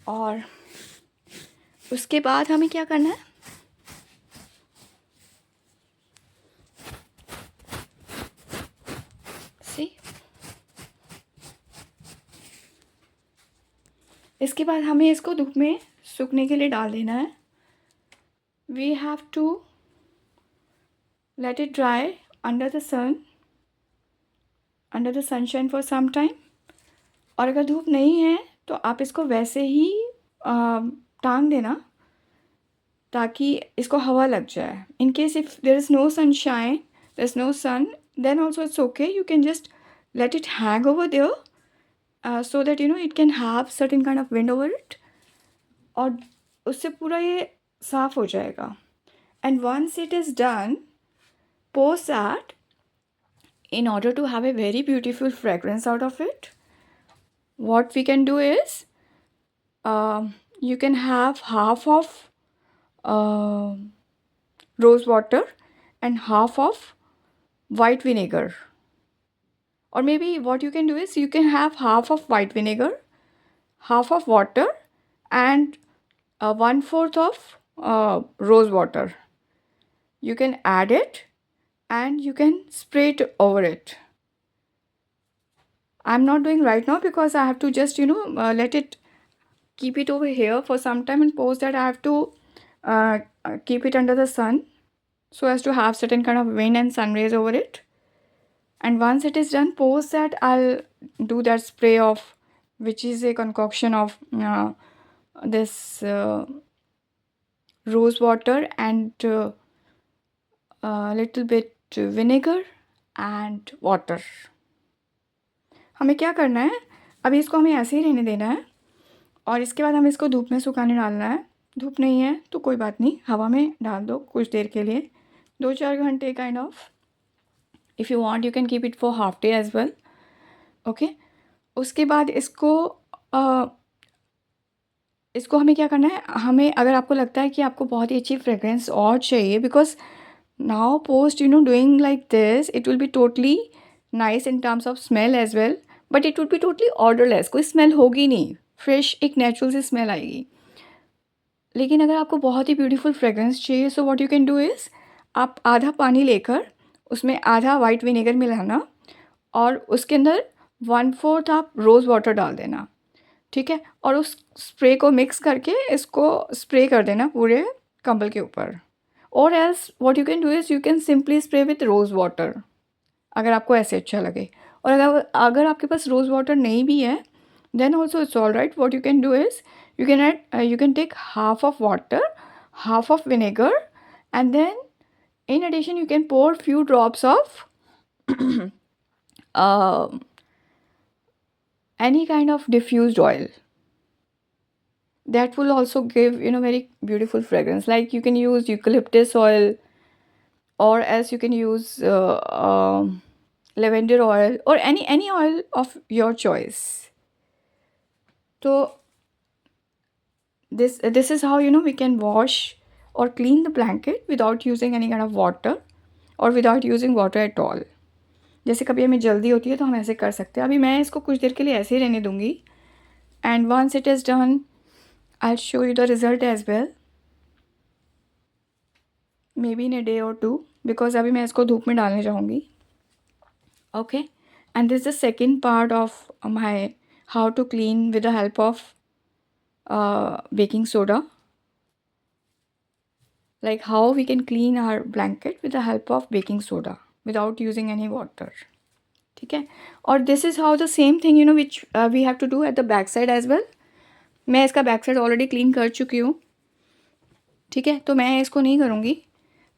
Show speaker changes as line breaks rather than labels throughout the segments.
और उसके बाद हमें क्या करना है, सी इसके बाद हमें इसको धूप में सूखने के लिए डाल देना है. We have to let it dry under the sunshine for some time. और अगर धूप नहीं है तो आप इसको वैसे ही टांग देना ताकि इसको हवा लग जाए. In case if there is no sunshine, there is no sun, then also it's okay, you can just let it hang over there so that it can have certain kind of wind over it, और उससे पूरा ये साफ़ हो जाएगा. And once it is done, post that, in order to have a very beautiful fragrance out of it, what we can do is you can have half of rose water and half of white vinegar. Or maybe what you can do is you can have half of white vinegar, half of water, and 1/4 of rose water. You can add it and you can spray it over it. I'm not doing right now because I have to just let it, keep it over here for some time, and post that I have to keep it under the sun so as to have certain kind of wind and sun rays over it. And once it is done, post that I'll do that spray of, which is a concoction of this rose water and little bit vinegar and water. हमें क्या करना है, अभी इसको हमें ऐसे ही रहने देना है और इसके बाद हमें इसको धूप में सुखाने डालना है. धूप नहीं है तो कोई बात नहीं, हवा में डाल दो कुछ देर के लिए, 2-4 घंटे kind of. If you want, you can keep it for half day as well. Okay. उसके बाद इसको हमें क्या करना है, हमें अगर आपको लगता है कि आपको बहुत ही अच्छी फ्रेगरेंस और चाहिए, because now post doing like this, it will be totally nice in terms of smell as well, but it will be totally odourless. कोई स्मेल होगी नहीं, फ्रेश एक नेचुरल सी स्मेल आएगी. लेकिन अगर आपको बहुत ही ब्यूटीफुल फ्रेगरेंस चाहिए, so what you can do is, आप आधा पानी लेकर उसमें आधा वाइट विनेगर मिलाना और उसके अंदर 1/4 आप रोज़ वाटर डाल देना. ठीक है. और उस स्प्रे को मिक्स करके इसको स्प्रे कर देना पूरे कंबल के ऊपर. और else what you can do is you can simply spray with rose water, अगर आपको ऐसे अच्छा लगे. और अगर आपके पास रोज़ वाटर नहीं भी है, then also it's all right. What you can do is you can take half of water, half of vinegar, and then in addition you can pour few drops of any kind of diffused oil. That will also give very beautiful fragrance. Like you can use eucalyptus oil, or else you can use lavender oil, or any oil of your choice. So this is how we can wash or clean the blanket without using any kind of water or without using water at all. जैसे कभी हमें जल्दी होती है तो हम ऐसे कर सकते हैं. अभी मैं इसको कुछ देर के लिए ऐसे ही रहने दूँगी, and once it is done I show you the result as well, maybe in a day or 2, because अभी मैं इसको धूप में डालने जाऊँगी. Okay. And this the second part of my how to clean with the help of baking soda, like how we can clean our blanket with the help of baking soda without using any water. ठीक है. और this is how the same thing which we have to do at the back side as well. मैं इसका back side already clean कर चुकी हूँ. ठीक है. तो मैं इसको नहीं करूँगी,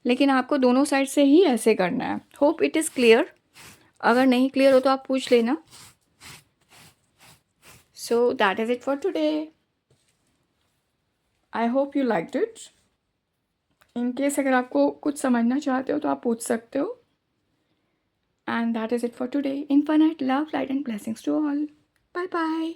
लेकिन आपको दोनों साइड से ही ऐसे करना है. Hope it is clear. अगर नहीं क्लियर हो तो आप पूछ लेना. So that is it for today. I hope you liked it. In case अगर आपको कुछ समझना चाहते हो तो आप पूछ सकते हो. And that is it for today. Infinite love, light and blessings to all. Bye bye.